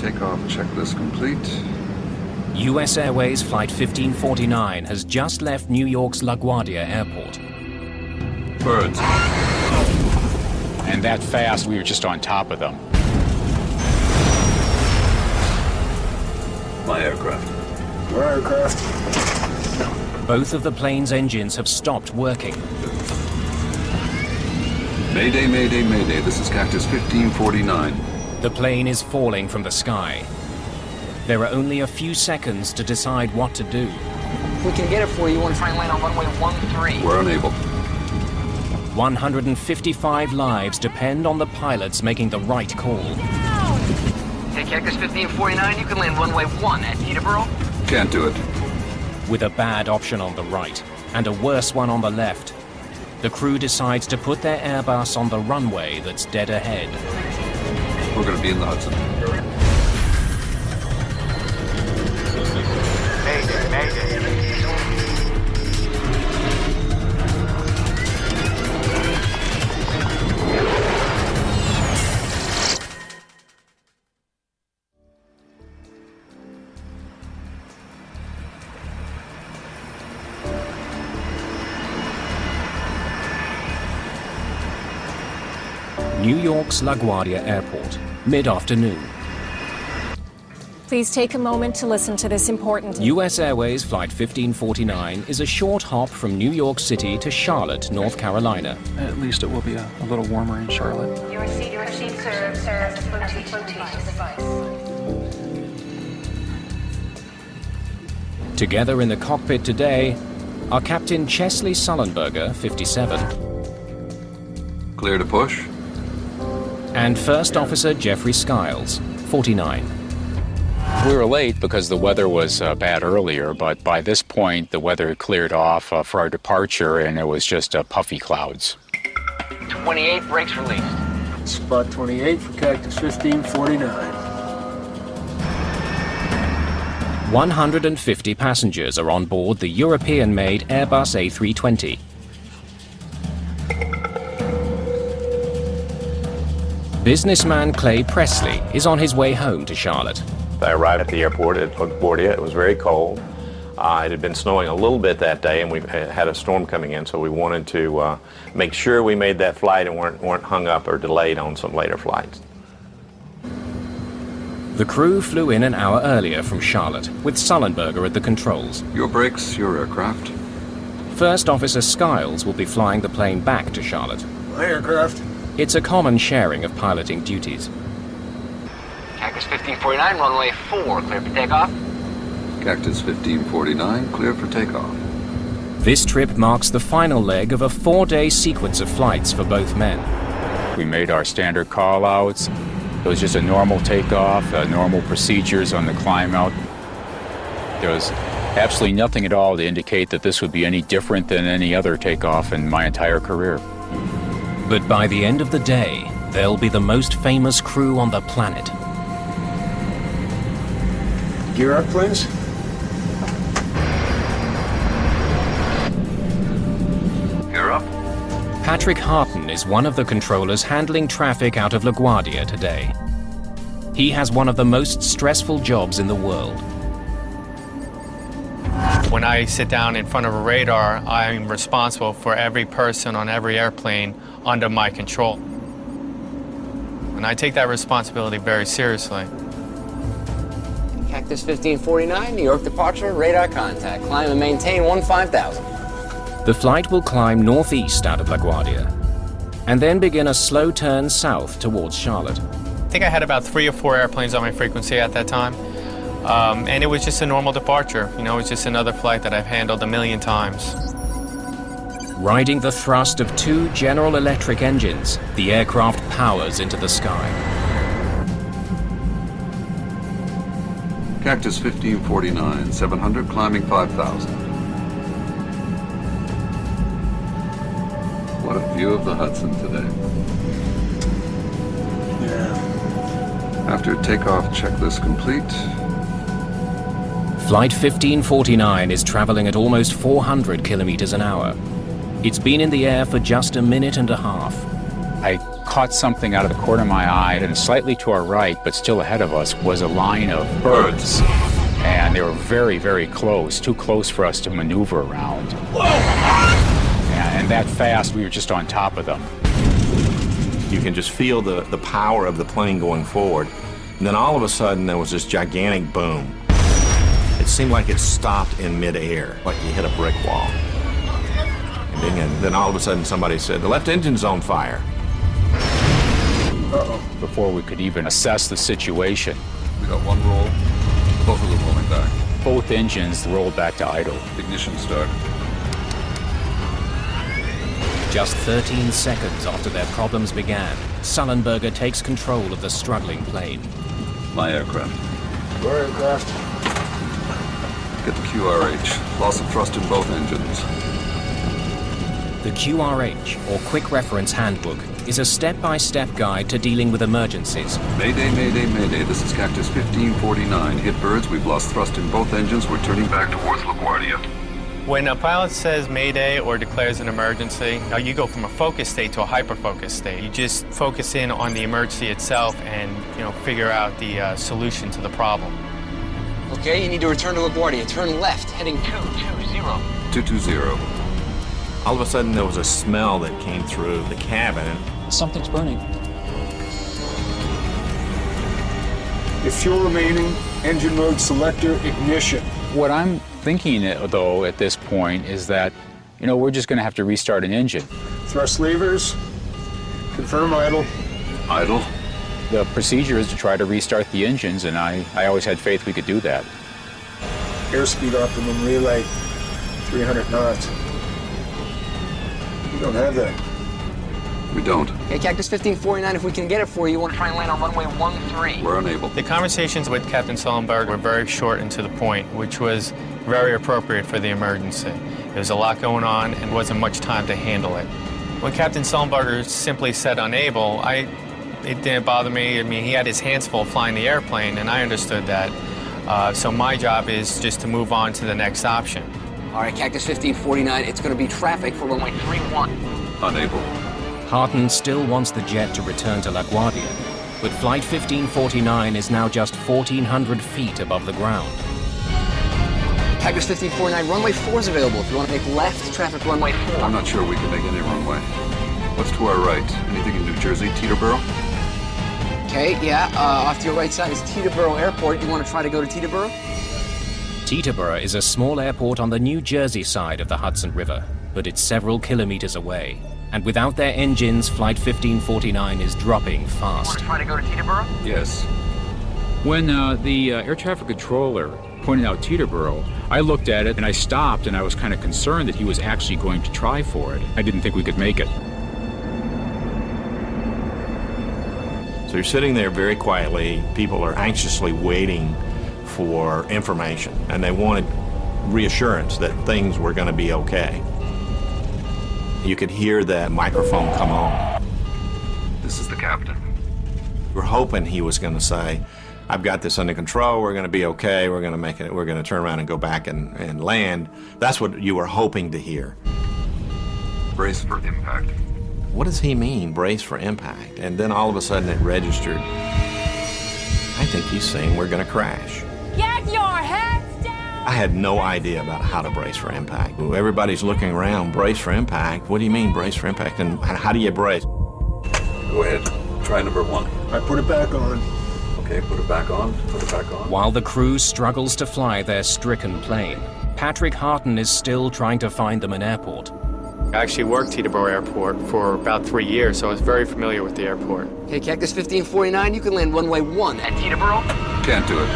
takeoff checklist complete. US Airways Flight 1549 has just left New York's LaGuardia Airport. Birds. And that fast, we were just on top of them. My aircraft. Your aircraft. Both of the plane's engines have stopped working. Mayday, mayday, mayday. This is Cactus 1549. The plane is falling from the sky. There are only a few seconds to decide what to do. If we can get it for you, want to try and land on runway 13. We're unable. 155 lives depend on the pilots making the right call. Hey, Cactus 1549, you can land runway 1 at Peterborough. Can't do it. With a bad option on the right and a worse one on the left, the crew decides to put their Airbus on the runway that's dead ahead. We're going to be in the Hudson. Mayday, mayday. New York's LaGuardia Airport, mid-afternoon. Please take a moment to listen to this important... US Airways Flight 1549 is a short hop from New York City to Charlotte, North Carolina. At least it will be a little warmer in Charlotte. Your seat serves as a flotation device. Together in the cockpit today are Captain Chesley Sullenberger, 57. Clear to push. And First Officer Jeffrey Skiles, 49. We were late because the weather was bad earlier, but by this point the weather had cleared off for our departure and it was just puffy clouds. 28 brakes released. Spot 28 for Cactus 1549. 150 passengers are on board the European-made Airbus A320. Businessman Clay Presley is on his way home to Charlotte. I arrived at the airport at LaGuardia. It was very cold. It had been snowing a little bit that day, and we had a storm coming in, so we wanted to make sure we made that flight and weren't hung up or delayed on some later flights. The crew flew in an hour earlier from Charlotte, with Sullenberger at the controls. Your brakes, your aircraft. First Officer Skiles will be flying the plane back to Charlotte. My aircraft. It's a common sharing of piloting duties. Cactus 1549, runway 4, clear for takeoff. Cactus 1549, clear for takeoff. This trip marks the final leg of a 4-day sequence of flights for both men. We made our standard call-outs. It was just a normal takeoff, normal procedures on the climb out. There was absolutely nothing at all to indicate that this would be any different than any other takeoff in my entire career. But by the end of the day, they'll be the most famous crew on the planet. Gear up, please. Gear up. Patrick Harton is one of the controllers handling traffic out of LaGuardia today. He has one of the most stressful jobs in the world. When I sit down in front of a radar, I'm responsible for every person on every airplane under my control. And I take that responsibility very seriously. Cactus 1549, New York departure, radar contact. Climb and maintain 15,000. The flight will climb northeast out of LaGuardia, and then begin a slow turn south towards Charlotte. I think I had about 3 or 4 airplanes on my frequency at that time. And it was just a normal departure. You know, it was just another flight that I've handled a million times. Riding the thrust of 2 General Electric engines, the aircraft powers into the sky. Cactus 1549, 700, climbing 5,000. What a view of the Hudson today. Yeah. After takeoff checklist complete. Flight 1549 is traveling at almost 400 kilometers an hour. It's been in the air for just a minute and a half. I caught something out of the corner of my eye, and slightly to our right, but still ahead of us, was a line of birds. And they were very, very close, too close for us to maneuver around. And that fast, we were just on top of them. You can just feel the power of the plane going forward. And then all of a sudden, there was this gigantic boom. It seemed like it stopped in midair, like you hit a brick wall. And then all of a sudden, somebody said, "The left engine's on fire." Uh-oh. Before we could even assess the situation, We got one roll, both of them rolling back. both engines rolled back to idle. Ignition start. Just 13 seconds after their problems began, Sullenberger takes control of the struggling plane. My aircraft. Your aircraft. Get the QRH. Loss of thrust in both engines. The QRH, or Quick Reference Handbook, is a step-by-step guide to dealing with emergencies. Mayday, Mayday, Mayday. This is Cactus 1549. Hit birds. We've lost thrust in both engines. We're turning back towards LaGuardia. When a pilot says Mayday or declares an emergency, now you go from a focus state to a hyper-focus state. You just focus in on the emergency itself and, figure out the solution to the problem. Okay, you need to return to LaGuardia. Turn left, heading 220. 220. All of a sudden, there was a smell that came through the cabin. Something's burning. If fuel remaining, engine mode selector, ignition. What I'm thinking, though, at this point is that, we're just going to have to restart an engine. Thrust levers. Confirm idle. Idle. The procedure is to try to restart the engines, and I always had faith we could do that. Airspeed optimum relay, 300 knots. We don't have that. We don't. Okay, Cactus 1549, if we can get it for you, want to try and land on runway 13. We're unable. The conversations with Captain Sullenberger were very short and to the point, which was very appropriate for the emergency. There was a lot going on and wasn't much time to handle it. When Captain Sullenberger simply said unable, it didn't bother me. I mean, he had his hands full flying the airplane, and I understood that. So my job is just to move on to the next option. All right, Cactus 1549, it's going to be traffic for runway 31. Unable. Houghton still wants the jet to return to LaGuardia, but Flight 1549 is now just 1,400 feet above the ground. Cactus 1549, runway 4 is available if you want to make left, traffic runway 4. I'm not sure we can make any runway. What's to our right? Anything in New Jersey, Teterboro? Okay, yeah, off to your right side is Teterboro Airport. You want to try to go to Teterboro? Teterboro is a small airport on the New Jersey side of the Hudson River, but it's several kilometers away. And without their engines, Flight 1549 is dropping fast. Want to try to go to Teterboro? Yes. When the air traffic controller pointed out Teterboro, I looked at it and I stopped, and I was kind of concerned that he was actually going to try for it. I didn't think we could make it. So you're sitting there very quietly. People are anxiously waiting for information, and they wanted reassurance that things were going to be okay. You could hear that microphone come on. This is the captain. We're hoping he was going to say, "I've got this under control, we're going to be okay, we're going to make it, we're going to turn around and go back and land." That's what you were hoping to hear. Brace for impact. What does he mean, brace for impact? And then all of a sudden it registered. I think he's saying we're going to crash. Get your heads down! I had no idea about how to brace for impact. Everybody's looking around, brace for impact. What do you mean, brace for impact? And how do you brace? Go ahead. Try number 1. I put it back on. Okay, put it back on. Put it back on. While the crew struggles to fly their stricken plane, Patrick Houghton is still trying to find them an airport. I actually worked Teterboro Airport for about 3 years, so I was very familiar with the airport. Okay, Cactus 1549, you can land runway 1 at Teterboro. Can't do it.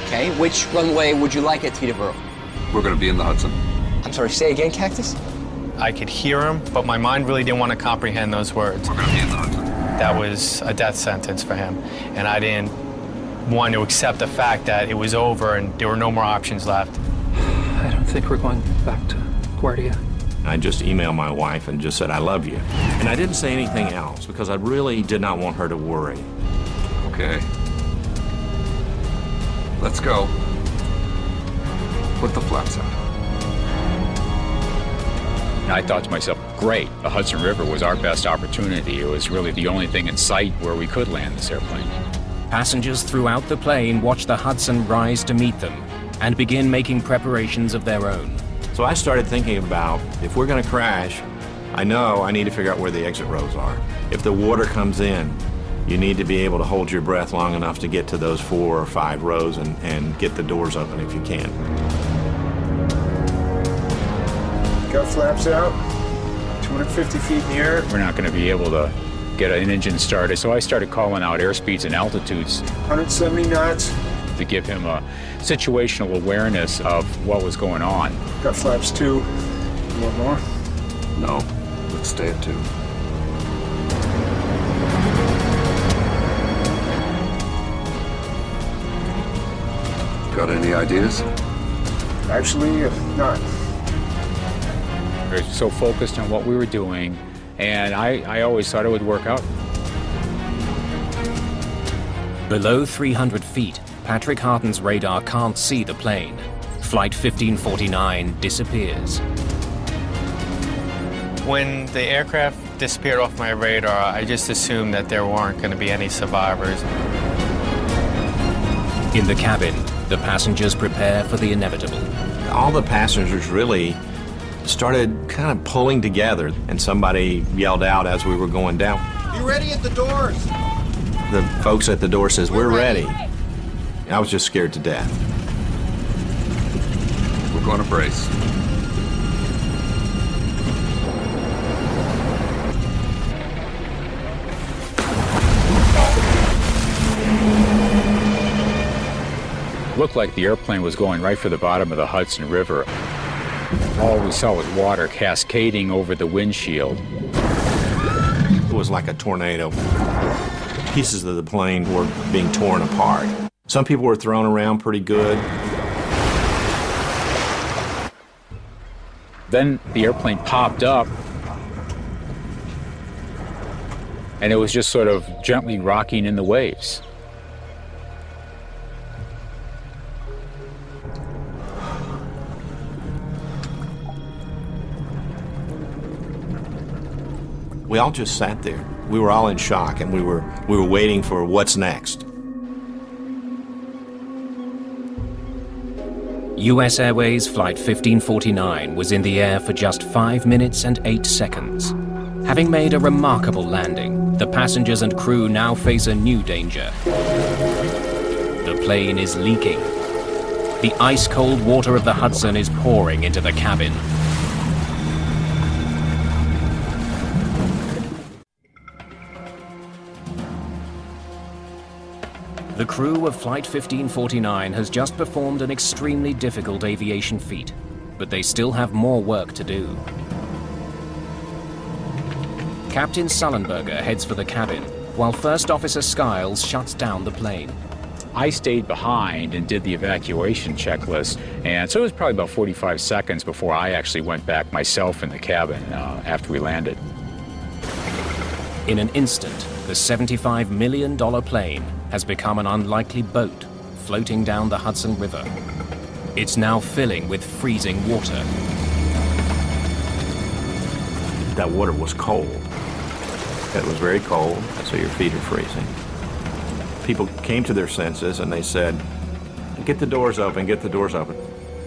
Okay, which runway would you like at Teterboro? We're going to be in the Hudson. I'm sorry, say again, Cactus? I could hear him, but my mind really didn't want to comprehend those words. We're going to be in the Hudson. That was a death sentence for him, and I didn't want to accept the fact that it was over and there were no more options left. I don't think we're going back to LaGuardia. I just emailed my wife and just said, "I love you." And I didn't say anything else because I really did not want her to worry. Okay. Let's go. Put the flaps out. And I thought to myself, great, the Hudson River was our best opportunity. It was really the only thing in sight where we could land this airplane. Passengers throughout the plane watch the Hudson rise to meet them and begin making preparations of their own. So I started thinking about, if we're going to crash, I know I need to figure out where the exit rows are. If the water comes in, you need to be able to hold your breath long enough to get to those 4 or 5 rows and get the doors open if you can. Got flaps out, 250 feet in the air. We're not going to be able to get an engine started, so I started calling out airspeeds and altitudes. 170 knots. To give him a situational awareness of what was going on. Got flaps 2. One more. No, let's stay at 2. Got any ideas? Actually, not. We were so focused on what we were doing, and I always thought it would work out. Below 300 feet, Patrick Harton's radar can't see the plane. Flight 1549 disappears. When the aircraft disappeared off my radar, I just assumed that there weren't going to be any survivors. In the cabin, the passengers prepare for the inevitable. All the passengers really started kind of pulling together, and somebody yelled out as we were going down, "Be ready at the doors!" The folks at the door says, "We're ready." I was just scared to death. We're going to brace. Looked like the airplane was going right for the bottom of the Hudson River. All we saw was water cascading over the windshield. It was like a tornado. Pieces of the plane were being torn apart. Some people were thrown around pretty good. Then the airplane popped up, and it was just sort of gently rocking in the waves. We all just sat there. We were all in shock, and we were waiting for what's next. US Airways Flight 1549 was in the air for just 5 minutes and 8 seconds. Having made a remarkable landing, the passengers and crew now face a new danger. The plane is leaking. The ice-cold water of the Hudson is pouring into the cabin. The crew of Flight 1549 has just performed an extremely difficult aviation feat, but they still have more work to do. Captain Sullenberger heads for the cabin, while First Officer Skiles shuts down the plane. I stayed behind and did the evacuation checklist, and so it was probably about 45 seconds before I actually went back myself in the cabin after we landed. In an instant, the $75 million plane has become an unlikely boat floating down the Hudson River. It's now filling with freezing water. That water was cold. It was very cold, so your feet are freezing. People came to their senses and they said, "Get the doors open, get the doors open."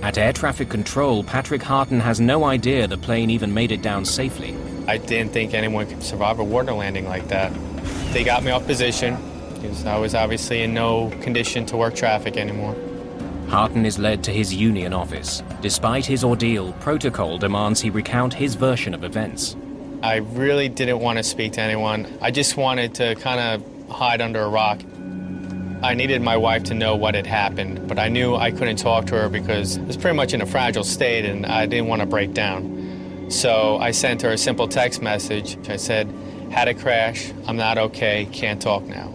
At air traffic control, Patrick Harton has no idea the plane even made it down safely. I didn't think anyone could survive a water landing like that. They got me off position because I was obviously in no condition to work traffic anymore. Harton is led to his union office. Despite his ordeal, protocol demands he recount his version of events. I really didn't want to speak to anyone. I just wanted to kind of hide under a rock. I needed my wife to know what had happened, but I knew I couldn't talk to her because I was pretty much in a fragile state and I didn't want to break down. So I sent her a simple text message. I said, "Had a crash, I'm not okay, can't talk now."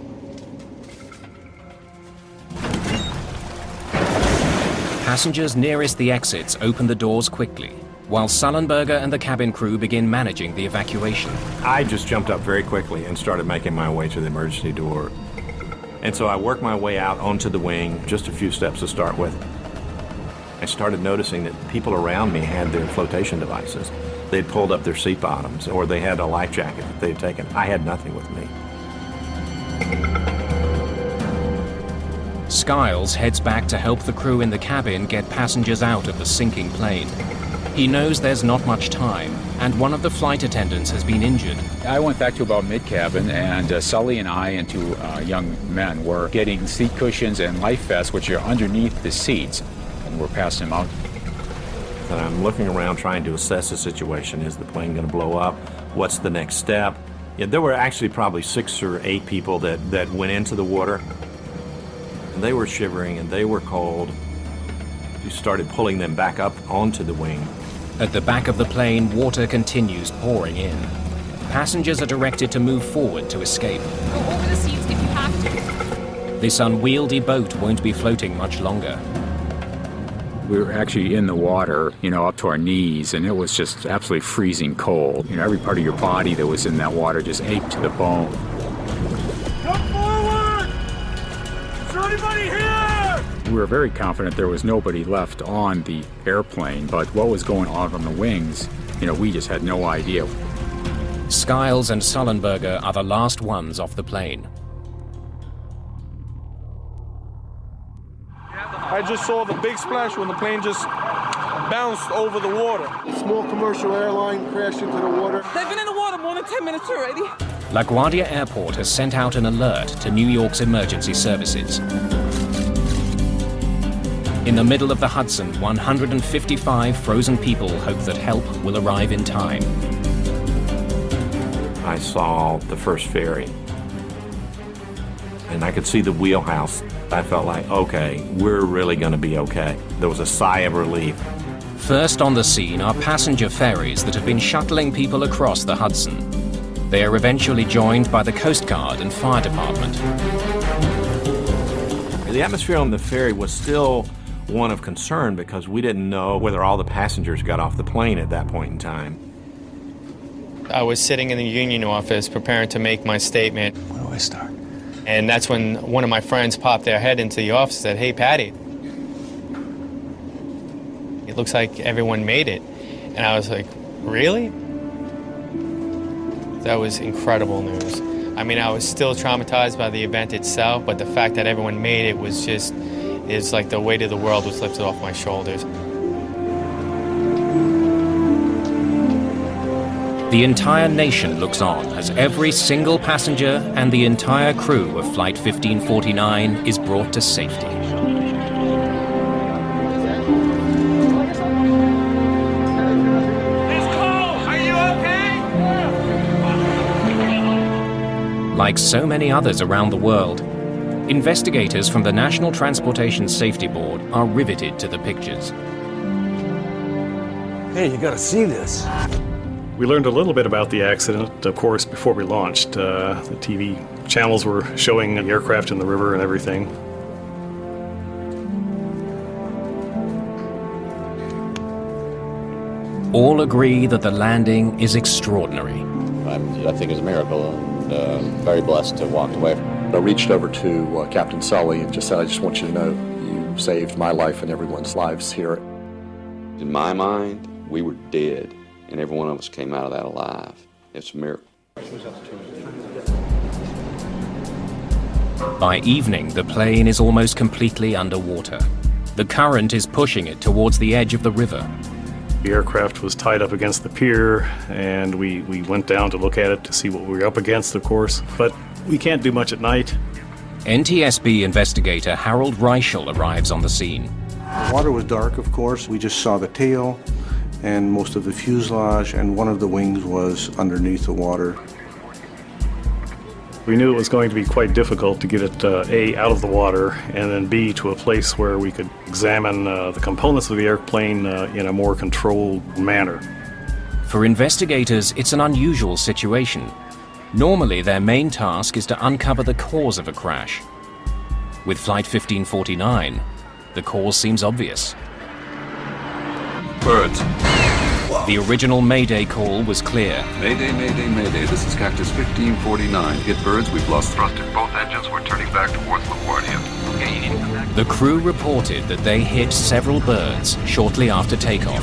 Passengers nearest the exits open the doors quickly, while Sullenberger and the cabin crew begin managing the evacuation. I just jumped up very quickly and started making my way to the emergency door. And so I worked my way out onto the wing, just a few steps to start with. I started noticing that people around me had their flotation devices. They'd pulled up their seat bottoms, or they had a life jacket that they'd taken. I had nothing with me. Skiles heads back to help the crew in the cabin get passengers out of the sinking plane. He knows there's not much time, and one of the flight attendants has been injured. I went back to about mid-cabin, and Sully and I and two young men were getting seat cushions and life vests, which are underneath the seats, and we're passing them out. And I'm looking around trying to assess the situation. Is the plane going to blow up? What's the next step? Yeah, there were actually probably 6 or 8 people that went into the water. And they were shivering and they were cold. We started pulling them back up onto the wing. At the back of the plane, water continues pouring in. Passengers are directed to move forward to escape. Go over the seats if you have to. This unwieldy boat won't be floating much longer. We were actually in the water, up to our knees, and it was just absolutely freezing cold. Every part of your body that was in that water just ached to the bone. Come forward! Is there anybody here? We were very confident there was nobody left on the airplane, but what was going on the wings, we just had no idea. Skiles and Sullenberger are the last ones off the plane. I just saw the big splash when the plane just bounced over the water. A small commercial airline crashed into the water. They've been in the water more than 10 minutes already. LaGuardia Airport has sent out an alert to New York's emergency services. In the middle of the Hudson, 155 frozen people hope that help will arrive in time. I saw the first ferry, and I could see the wheelhouse. I felt like, okay, we're really going to be okay. There was a sigh of relief. First on the scene are passenger ferries that have been shuttling people across the Hudson. They are eventually joined by the Coast Guard and Fire Department. The atmosphere on the ferry was still one of concern because we didn't know whether all the passengers got off the plane at that point in time. I was sitting in the union office preparing to make my statement. Where do I start? And that's when one of my friends popped their head into the office and said, "Hey, Patty, it looks like everyone made it." And I was like, "Really?" That was incredible news. I mean, I was still traumatized by the event itself, but the fact that everyone made it was just, it's like the weight of the world was lifted off my shoulders. The entire nation looks on as every single passenger and the entire crew of Flight 1549 is brought to safety. Like so many others around the world, investigators from the National Transportation Safety Board are riveted to the pictures. Hey, you gotta see this. We learned a little bit about the accident, of course, before we launched. The TV channels were showing the aircraft in the river and everything. All agree that the landing is extraordinary. I think it's a miracle, and very blessed to walk away. I reached over to Captain Sully and just said, "I just want you to know you saved my life and everyone's lives here." In my mind, we were dead, and every one of us came out of that alive. It's a miracle. By evening, the plane is almost completely underwater. The current is pushing it towards the edge of the river. The aircraft was tied up against the pier, and we went down to look at it to see what we were up against, of course. But we can't do much at night. NTSB investigator Harold Reichel arrives on the scene. The water was dark, of course. We just saw the tail and most of the fuselage, and one of the wings was underneath the water. We knew it was going to be quite difficult to get it, A, out of the water, and then B, to a place where we could examine the components of the airplane in a more controlled manner. For investigators, it's an unusual situation. Normally, their main task is to uncover the cause of a crash. With Flight 1549, the cause seems obvious. Birds. The original Mayday call was clear. Mayday, Mayday, Mayday. This is Cactus 1549. Hit birds. We've lost thrust in both engines. We're turning back towards LaGuardia. The crew reported that they hit several birds shortly after takeoff.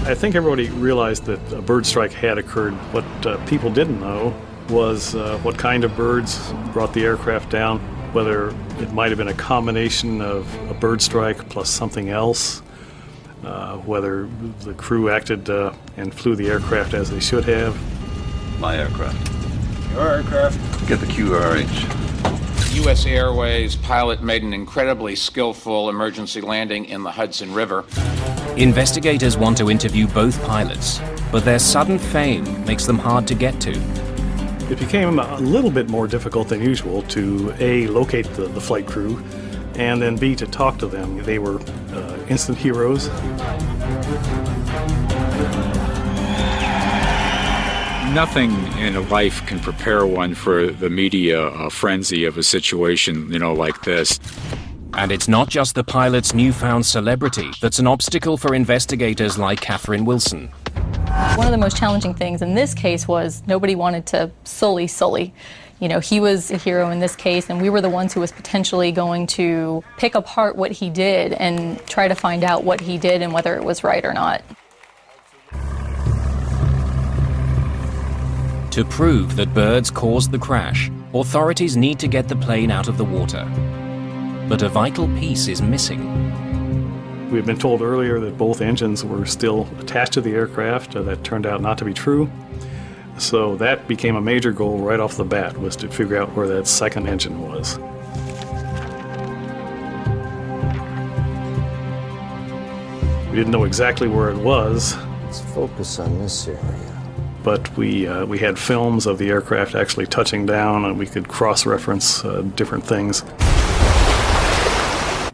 I think everybody realized that a bird strike had occurred. What people didn't know was what kind of birds brought the aircraft down, whether it might have been a combination of a bird strike plus something else, whether the crew acted and flew the aircraft as they should have. My aircraft. Your aircraft. Get the QRH. U.S. Airways pilot made an incredibly skillful emergency landing in the Hudson River. Investigators want to interview both pilots, but their sudden fame makes them hard to get to. It became a little bit more difficult than usual to A, locate the flight crew, and then B, to talk to them. They were instant heroes. Nothing in life can prepare one for the media frenzy of a situation, like this. And it's not just the pilot's newfound celebrity that's an obstacle for investigators like Catherine Wilson. One of the most challenging things in this case was nobody wanted to sully Sully. He was a hero in this case, and we were the ones who was potentially going to pick apart what he did and try to find out what he did and whether it was right or not. To prove that birds caused the crash, authorities need to get the plane out of the water. But a vital piece is missing. We had been told earlier that both engines were still attached to the aircraft. That turned out not to be true. So that became a major goal right off the bat, was to figure out where that second engine was. We didn't know exactly where it was. Let's focus on this area. But we had films of the aircraft actually touching down, and we could cross-reference different things.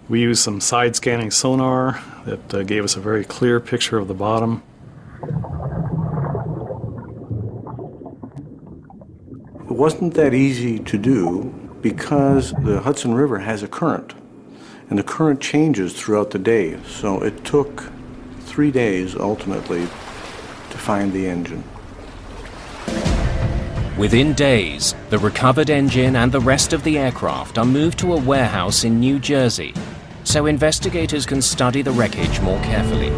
We used some side-scanning sonar that gave us a very clear picture of the bottom. It wasn't that easy to do because the Hudson River has a current, and the current changes throughout the day. So it took 3 days, ultimately, to find the engine. Within days, the recovered engine and the rest of the aircraft are moved to a warehouse in New Jersey, so investigators can study the wreckage more carefully.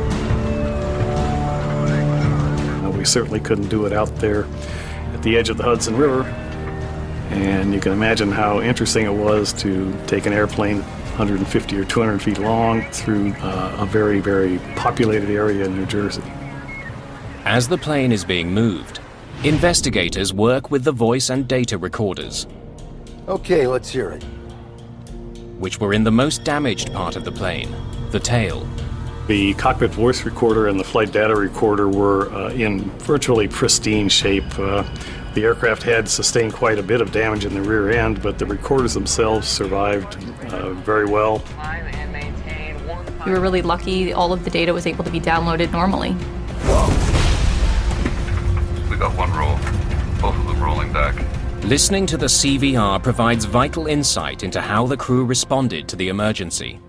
We certainly couldn't do it out there at the edge of the Hudson River, and you can imagine how interesting it was to take an airplane 150 or 200 feet long through a very, very populated area in New Jersey. As the plane is being moved, investigators work with the voice and data recorders. Okay, let's hear it. Which were in the most damaged part of the plane, the tail. The cockpit voice recorder and the flight data recorder were in virtually pristine shape. The aircraft had sustained quite a bit of damage in the rear end, but the recorders themselves survived very well. We were really lucky. All of the data was able to be downloaded normally. We got one roll, both of them rolling back. Listening to the CVR provides vital insight into how the crew responded to the emergency.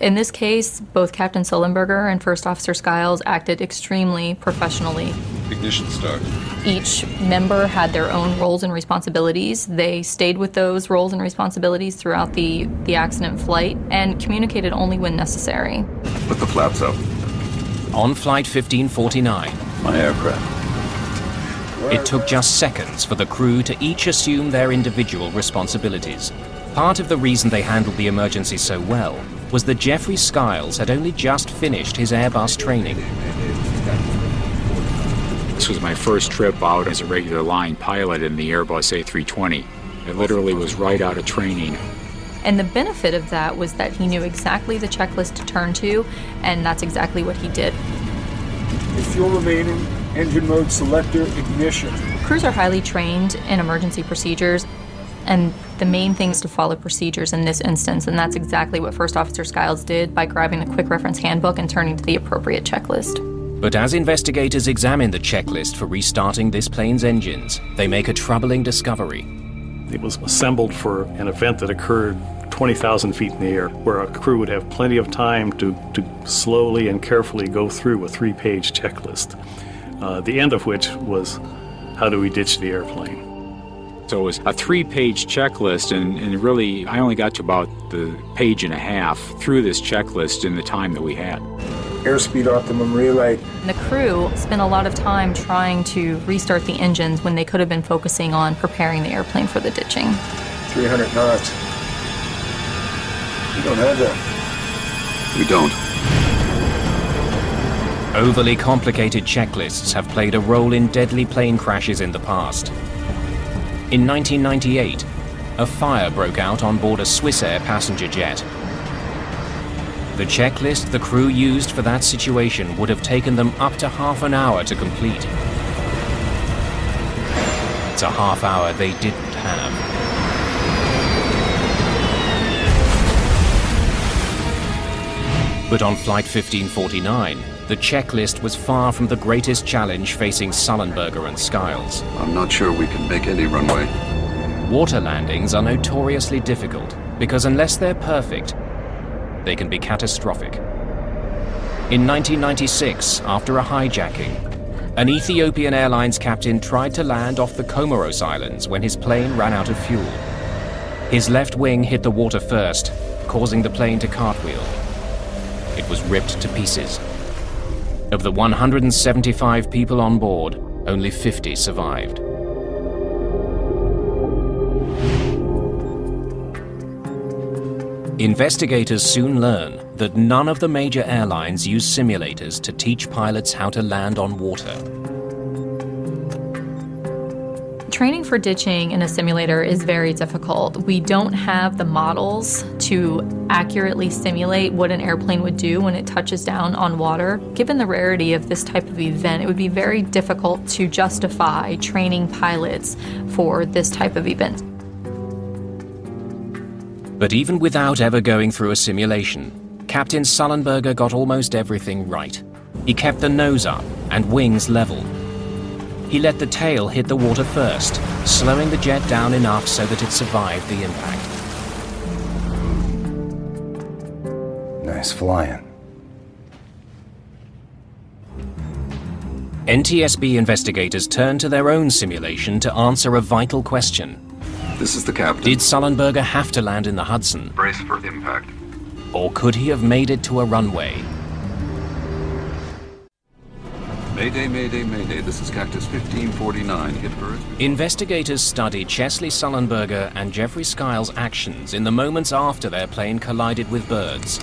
In this case, both Captain Sullenberger and First Officer Skiles acted extremely professionally. Ignition start. Each member had their own roles and responsibilities. They stayed with those roles and responsibilities throughout the accident flight and communicated only when necessary. Put the flaps up. On Flight 1549, my aircraft. It took just seconds for the crew to each assume their individual responsibilities. Part of the reason they handled the emergency so well was that Jeffrey Skiles had only just finished his Airbus training. This was my first trip out as a regular line pilot in the Airbus A320. I literally was right out of training. And the benefit of that was that he knew exactly the checklist to turn to, and that's exactly what he did. Fuel remaining, engine mode selector, ignition. Crews are highly trained in emergency procedures, and the main thing is to follow procedures in this instance, and that's exactly what First Officer Skiles did by grabbing the quick reference handbook and turning to the appropriate checklist. But as investigators examine the checklist for restarting this plane's engines, they make a troubling discovery. It was assembled for an event that occurred 20,000 feet in the air, where a crew would have plenty of time to slowly and carefully go through a 3-page checklist, the end of which was, how do we ditch the airplane? So it was a 3-page checklist, and really I only got to about the page and a half through this checklist in the time that we had. airspeed optimum relay. And the crew spent a lot of time trying to restart the engines when they could have been focusing on preparing the airplane for the ditching. 300 knots. You don't have that. We don't. Overly complicated checklists have played a role in deadly plane crashes in the past. In 1998, a fire broke out on board a Swissair passenger jet. The checklist the crew used for that situation would have taken them up to half an hour to complete. It's a half hour they didn't have. But on Flight 1549, the checklist was far from the greatest challenge facing Sullenberger and Skiles. I'm not sure we can make any runway. Water landings are notoriously difficult because unless they're perfect, they can be catastrophic. In 1996, after a hijacking, an Ethiopian Airlines captain tried to land off the Comoros Islands when his plane ran out of fuel. His left wing hit the water first, causing the plane to cartwheel. It was ripped to pieces. Of the 175 people on board, only 50 survived. Investigators soon learn that none of the major airlines use simulators to teach pilots how to land on water. Training for ditching in a simulator is very difficult. We don't have the models to accurately simulate what an airplane would do when it touches down on water. Given the rarity of this type of event, it would be very difficult to justify training pilots for this type of event. But even without ever going through a simulation, Captain Sullenberger got almost everything right. He kept the nose up and wings level. He let the tail hit the water first, slowing the jet down enough so that it survived the impact. Nice flying. NTSB investigators turned to their own simulation to answer a vital question. This is the captain. Did Sullenberger have to land in the Hudson? Brace for impact. Or could he have made it to a runway? Mayday, Mayday, Mayday. This is Cactus 1549. Hit birds. Investigators studied Chesley Sullenberger and Jeffrey Skiles' actions in the moments after their plane collided with birds.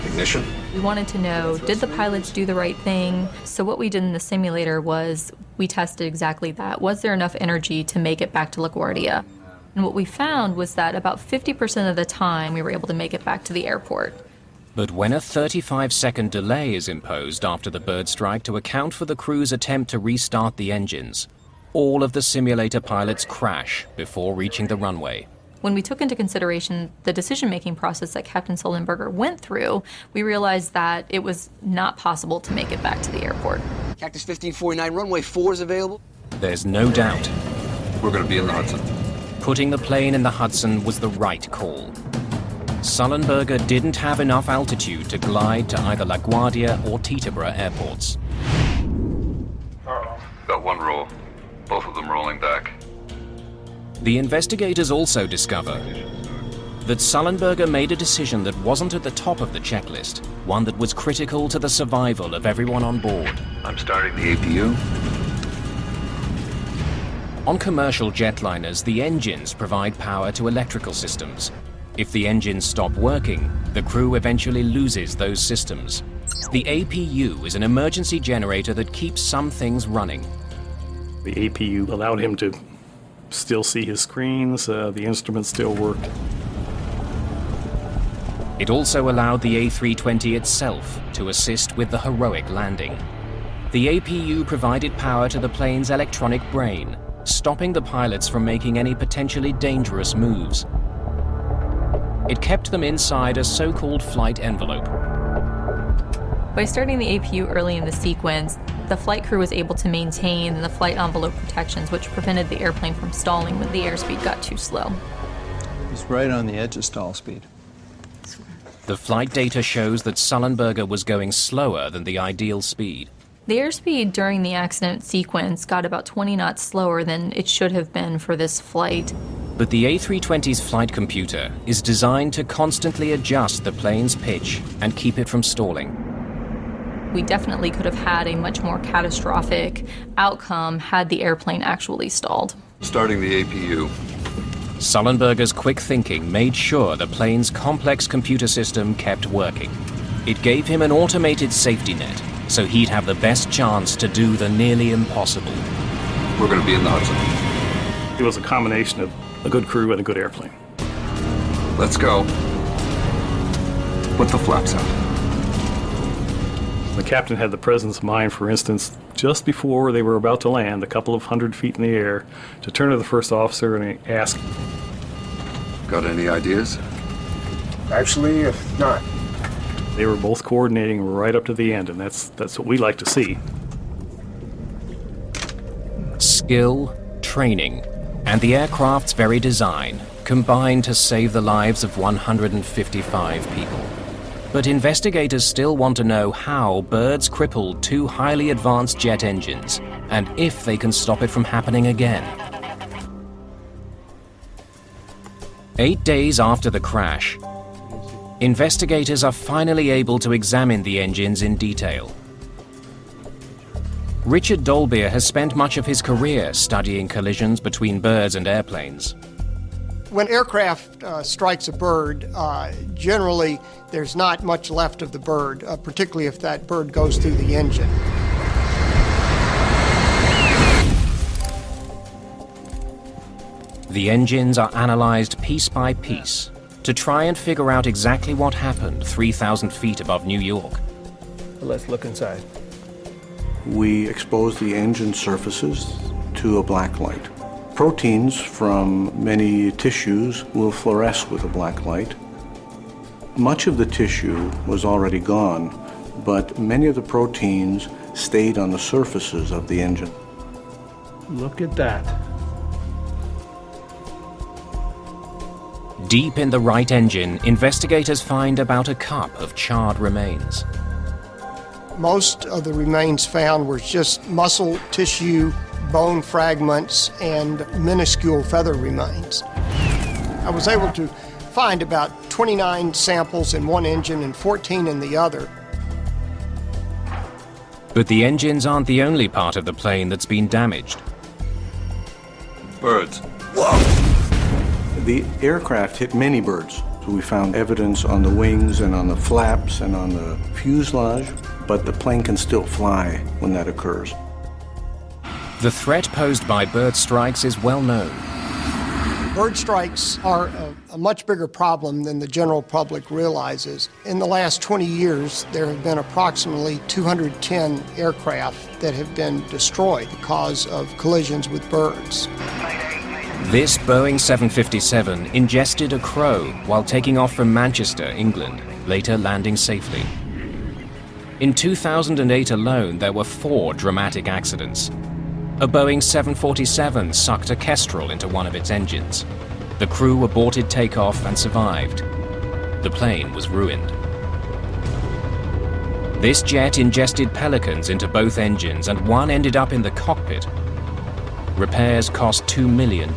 Ignition. We wanted to know, did the pilots do the right thing? So what we did in the simulator was we tested exactly that. Was there enough energy to make it back to LaGuardia? And what we found was that about 50% of the time we were able to make it back to the airport. But when a 35-second delay is imposed after the bird strike to account for the crew's attempt to restart the engines, all of the simulator pilots crash before reaching the runway. When we took into consideration the decision-making process that Captain Sullenberger went through, we realized that it was not possible to make it back to the airport. Cactus 1549, runway 4 is available. There's no doubt. We're going to be in the Hudson. Putting the plane in the Hudson was the right call. Sullenberger didn't have enough altitude to glide to either LaGuardia or Teterboro airports. Got one roll. Both of them rolling back. The investigators also discover that Sullenberger made a decision that wasn't at the top of the checklist, one that was critical to the survival of everyone on board. I'm starting the APU. On commercial jetliners, the engines provide power to electrical systems. If the engines stop working, the crew eventually loses those systems. The APU is an emergency generator that keeps some things running. The APU allowed him to still see his screens, the instruments still worked. It also allowed the A320 itself to assist with the heroic landing. The APU provided power to the plane's electronic brain, stopping the pilots from making any potentially dangerous moves. It kept them inside a so-called flight envelope. By starting the APU early in the sequence, the flight crew was able to maintain the flight envelope protections, which prevented the airplane from stalling when the airspeed got too slow. It's right on the edge of stall speed. The flight data shows that Sullenberger was going slower than the ideal speed. The airspeed during the accident sequence got about 20 knots slower than it should have been for this flight. But the A320's flight computer is designed to constantly adjust the plane's pitch and keep it from stalling. We definitely could have had a much more catastrophic outcome had the airplane actually stalled. Starting the APU. Sullenberger's quick thinking made sure the plane's complex computer system kept working. It gave him an automated safety net, so he'd have the best chance to do the nearly impossible. We're going to be in the Hudson. It was a combination of a good crew and a good airplane. Let's go. Put the flaps out. The captain had the presence of mind, for instance, just before they were about to land, a couple of 100 feet in the air, to turn to the first officer and ask, "Got any ideas?" Actually, not. They were both coordinating right up to the end, and that's what we like to see. Skill, training, and the aircraft's very design combined to save the lives of 155 people. But investigators still want to know how birds crippled two highly advanced jet engines, and if they can stop it from happening again. 8 days after the crash, investigators are finally able to examine the engines in detail. Richard Dolbear has spent much of his career studying collisions between birds and airplanes. When aircraft strikes a bird, generally there's not much left of the bird, particularly if that bird goes through the engine. The engines are analyzed piece by piece to try and figure out exactly what happened 3,000 feet above New York. Let's look inside. We expose the engine surfaces to a black light. Proteins from many tissues will fluoresce with a black light. Much of the tissue was already gone, but many of the proteins stayed on the surfaces of the engine. Look at that. Deep in the right engine, investigators find about a cup of charred remains. Most of the remains found were just muscle tissue, bone fragments, and minuscule feather remains. I was able to find about 29 samples in one engine and 14 in the other. But the engines aren't the only part of the plane that's been damaged. Birds. The aircraft hit many birds. So we found evidence on the wings and on the flaps and on the fuselage, but the plane can still fly when that occurs. The threat posed by bird strikes is well known. Bird strikes are a much bigger problem than the general public realizes. In the last 20 years, there have been approximately 210 aircraft that have been destroyed because of collisions with birds. This Boeing 757 ingested a crow while taking off from Manchester, England, later landing safely. In 2008 alone, there were 4 dramatic accidents. A Boeing 747 sucked a kestrel into one of its engines. The crew aborted takeoff and survived. The plane was ruined. This jet ingested pelicans into both engines, and one ended up in the cockpit. Repairs cost $2 million.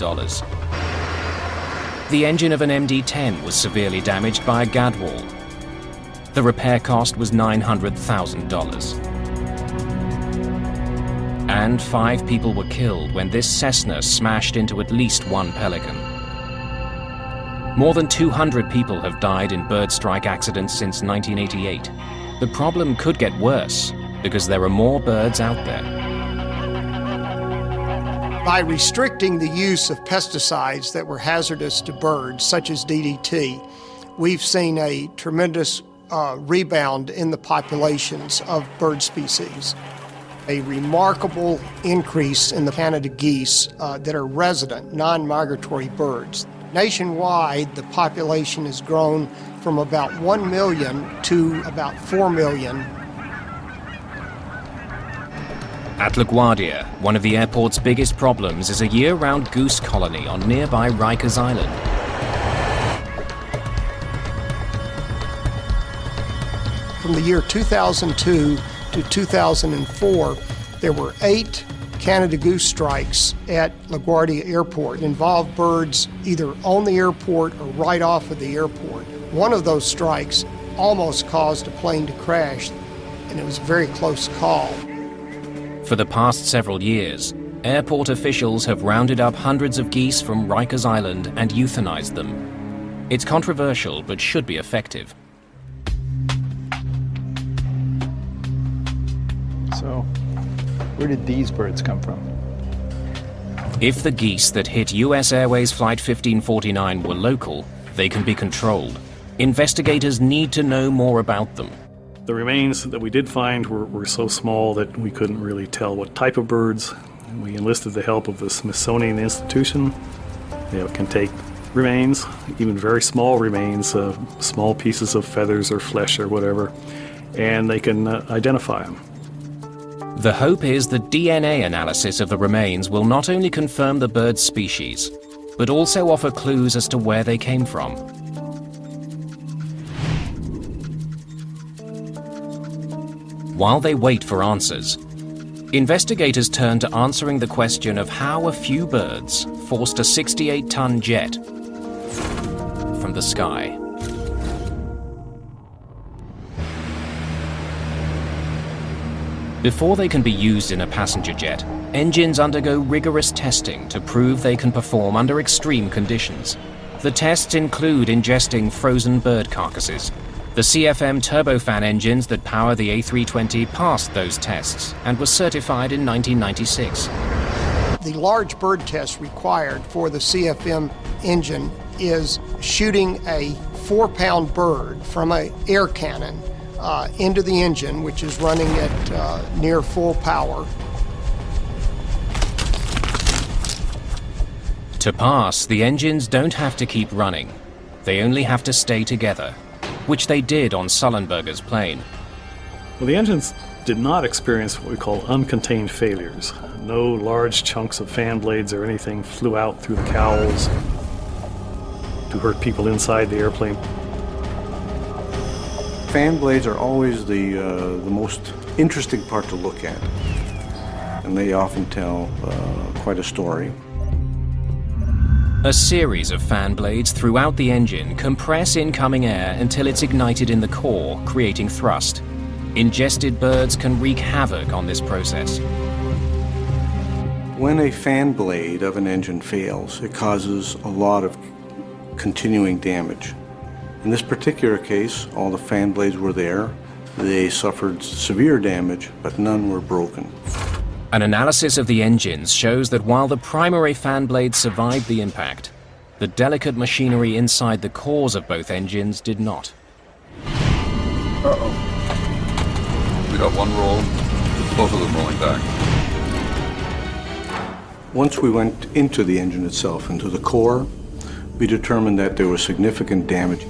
The engine of an MD-10 was severely damaged by a gadwall. The repair cost was $900,000. And 5 people were killed when this Cessna smashed into at least one pelican. More than 200 people have died in bird strike accidents since 1988. The problem could get worse because there are more birds out there. By restricting the use of pesticides that were hazardous to birds, such as DDT, we've seen a tremendous rebound in the populations of bird species. A remarkable increase in the Canada geese that are resident, non-migratory birds. Nationwide, the population has grown from about 1 million to about 4 million. At LaGuardia, one of the airport's biggest problems is a year-round goose colony on nearby Rikers Island. From the year 2002 to 2004, there were 8 Canada goose strikes at LaGuardia Airport involved birds either on the airport or right off of the airport. One of those strikes almost caused a plane to crash, and it was a very close call. For the past several years, airport officials have rounded up hundreds of geese from Rikers Island and euthanized them. It's controversial, but should be effective. So, where did these birds come from? If the geese that hit US Airways Flight 1549 were local, they can be controlled. Investigators need to know more about them. The remains that we did find were so small that we couldn't really tell what type of birds. We enlisted the help of the Smithsonian Institution. They can take remains, even very small remains, small pieces of feathers or flesh or whatever, and they can identify them. The hope is that DNA analysis of the remains will not only confirm the bird's species, but also offer clues as to where they came from. While they wait for answers, investigators turn to answering the question of how a few birds forced a 68-ton jet from the sky. Before they can be used in a passenger jet, engines undergo rigorous testing to prove they can perform under extreme conditions. The tests include ingesting frozen bird carcasses. The CFM turbofan engines that power the A320 passed those tests and were certified in 1996. The large bird test required for the CFM engine is shooting a 4-pound bird from an air cannon into the engine, which is running at near full power. To pass, the engines don't have to keep running. They only have to stay together, which they did on Sullenberger's plane. Well, the engines did not experience what we call uncontained failures. No large chunks of fan blades or anything flew out through the cowls to hurt people inside the airplane. Fan blades are always the most interesting part to look at, and they often tell quite a story. A series of fan blades throughout the engine compress incoming air until it's ignited in the core, creating thrust. Ingested birds can wreak havoc on this process. When a fan blade of an engine fails, it causes a lot of continuing damage. In this particular case, all the fan blades were there. They suffered severe damage, but none were broken. An analysis of the engines shows that while the primary fan blades survived the impact, the delicate machinery inside the cores of both engines did not. Uh-oh. We got one roll, both of them rolling back. Once we went into the engine itself, into the core, we determined that there was significant damage.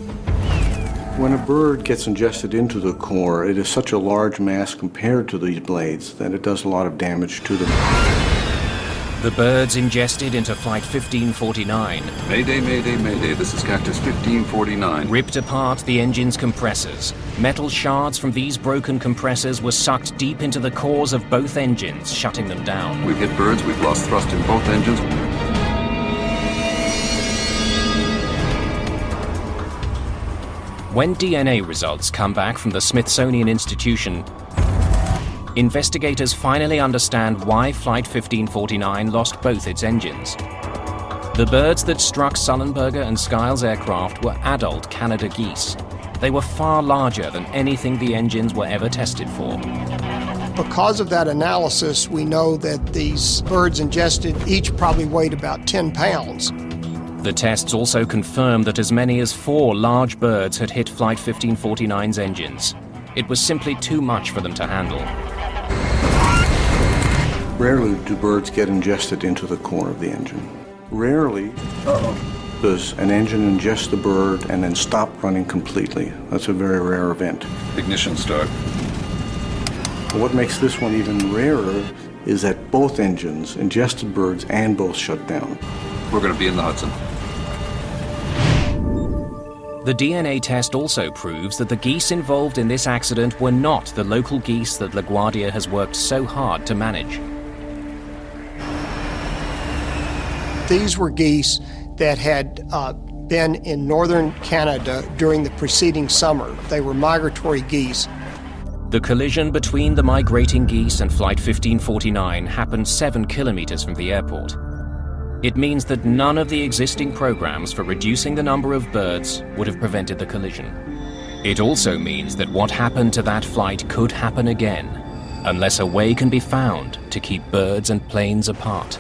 When a bird gets ingested into the core, it is such a large mass compared to these blades that it does a lot of damage to them. The birds ingested into Flight 1549. Mayday, Mayday, Mayday, this is Cactus 1549. Ripped apart the engine's compressors. Metal shards from these broken compressors were sucked deep into the cores of both engines, shutting them down. We've hit birds, we've lost thrust in both engines. When DNA results come back from the Smithsonian Institution, investigators finally understand why Flight 1549 lost both its engines. The birds that struck Sullenberger and Skiles' aircraft were adult Canada geese. They were far larger than anything the engines were ever tested for. Because of that analysis, we know that these birds ingested each probably weighed about 10 pounds. The tests also confirmed that as many as 4 large birds had hit Flight 1549's engines. It was simply too much for them to handle. Rarely do birds get ingested into the core of the engine. Rarely does an engine ingest the bird and then stop running completely. That's a very rare event. Ignition start. But what makes this one even rarer is that both engines ingested birds and both shut down. We're going to be in the Hudson. The DNA test also proves that the geese involved in this accident were not the local geese that LaGuardia has worked so hard to manage. These were geese that had been in northern Canada during the preceding summer. They were migratory geese. The collision between the migrating geese and Flight 1549 happened 7 kilometers from the airport. It means that none of the existing programs for reducing the number of birds would have prevented the collision. It also means that what happened to that flight could happen again, unless a way can be found to keep birds and planes apart.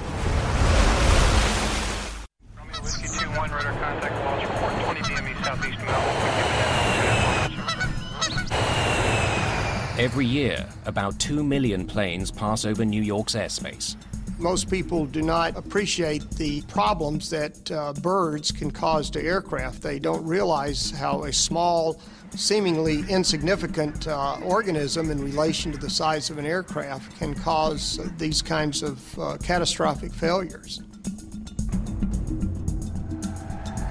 Every year, about 2 million planes pass over New York's airspace. Most people do not appreciate the problems that birds can cause to aircraft. They don't realize how a small, seemingly insignificant organism in relation to the size of an aircraft can cause these kinds of catastrophic failures.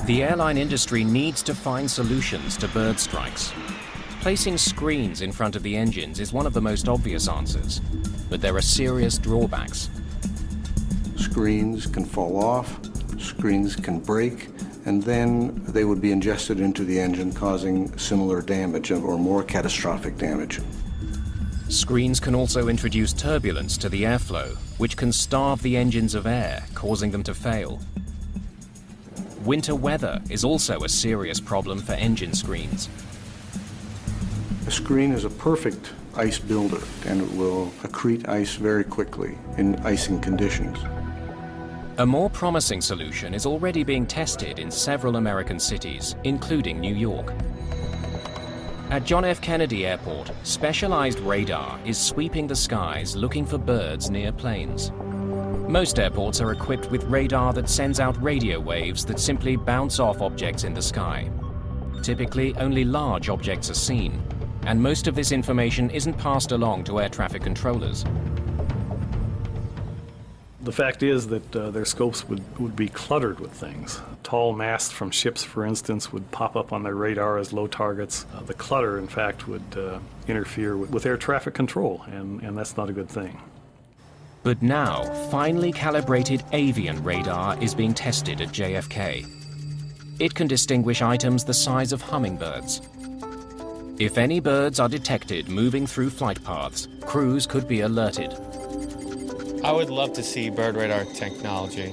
The airline industry needs to find solutions to bird strikes. Placing screens in front of the engines is one of the most obvious answers, but there are serious drawbacks. Screens can fall off, screens can break, and then they would be ingested into the engine, causing similar damage or more catastrophic damage. Screens can also introduce turbulence to the airflow, which can starve the engines of air, causing them to fail. Winter weather is also a serious problem for engine screens. A screen is a perfect ice builder, and it will accrete ice very quickly in icing conditions. A more promising solution is already being tested in several American cities, including New York. At John F. Kennedy Airport, specialized radar is sweeping the skies looking for birds near planes. Most airports are equipped with radar that sends out radio waves that simply bounce off objects in the sky. Typically, only large objects are seen, and most of this information isn't passed along to air traffic controllers. The fact is that their scopes would be cluttered with things. Tall masts from ships, for instance, would pop up on their radar as low targets. The clutter, in fact, would interfere with air traffic control, and that's not a good thing. But now, finely calibrated avian radar is being tested at JFK. It can distinguish items the size of hummingbirds. If any birds are detected moving through flight paths, crews could be alerted. I would love to see bird radar technology.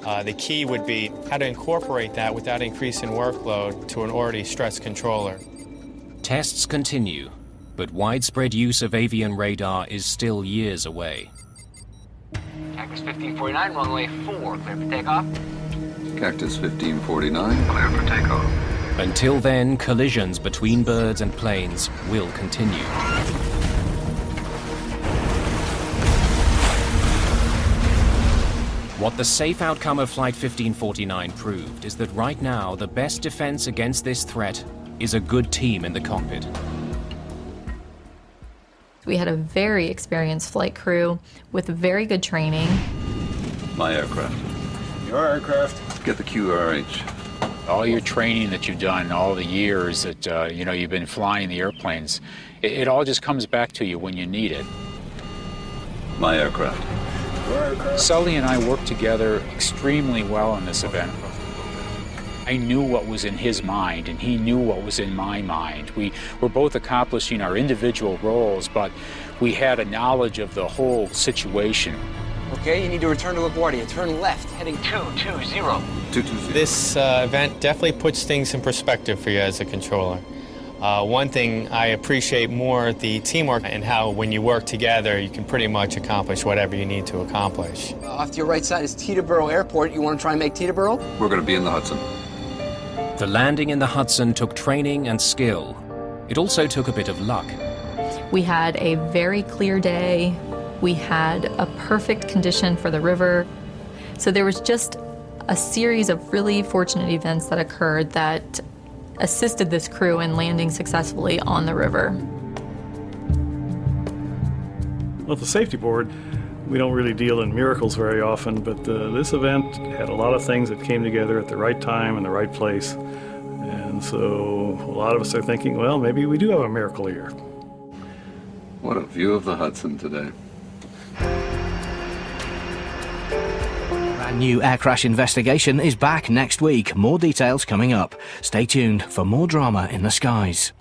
The key would be how to incorporate that without increasing workload to an already stressed controller. Tests continue, but widespread use of avian radar is still years away. Cactus 1549, runway 4, clear for takeoff. Cactus 1549, clear for takeoff. Until then, collisions between birds and planes will continue. What the safe outcome of Flight 1549 proved is that right now, the best defense against this threat is a good team in the cockpit. We had a very experienced flight crew with very good training. My aircraft. Your aircraft. Get the QRH. All your training that you've done, all the years that you've been flying the airplanes, it all just comes back to you when you need it. My aircraft. Sully and I worked together extremely well on this event. I knew what was in his mind, and he knew what was in my mind. We were both accomplishing our individual roles, but we had a knowledge of the whole situation. Okay, you need to return to LaGuardia. Turn left, heading 220. 220. This event definitely puts things in perspective for you as a controller. One thing I appreciate more, the teamwork and how when you work together, you can pretty much accomplish whatever you need to accomplish. Off to your right side is Teterboro Airport. You want to try and make Teterboro? We're going to be in the Hudson. The landing in the Hudson took training and skill. It also took a bit of luck. We had a very clear day. We had a perfect condition for the river. So there was just a series of really fortunate events that occurred that assisted this crew in landing successfully on the river. Well, the safety board, we don't really deal in miracles very often, but this event had a lot of things that came together at the right time and the right place. And so a lot of us are thinking, well, maybe we do have a miracle here. What a view of the Hudson today. brand new air crash investigation is back next week. More details coming up. Stay tuned for more drama in the skies.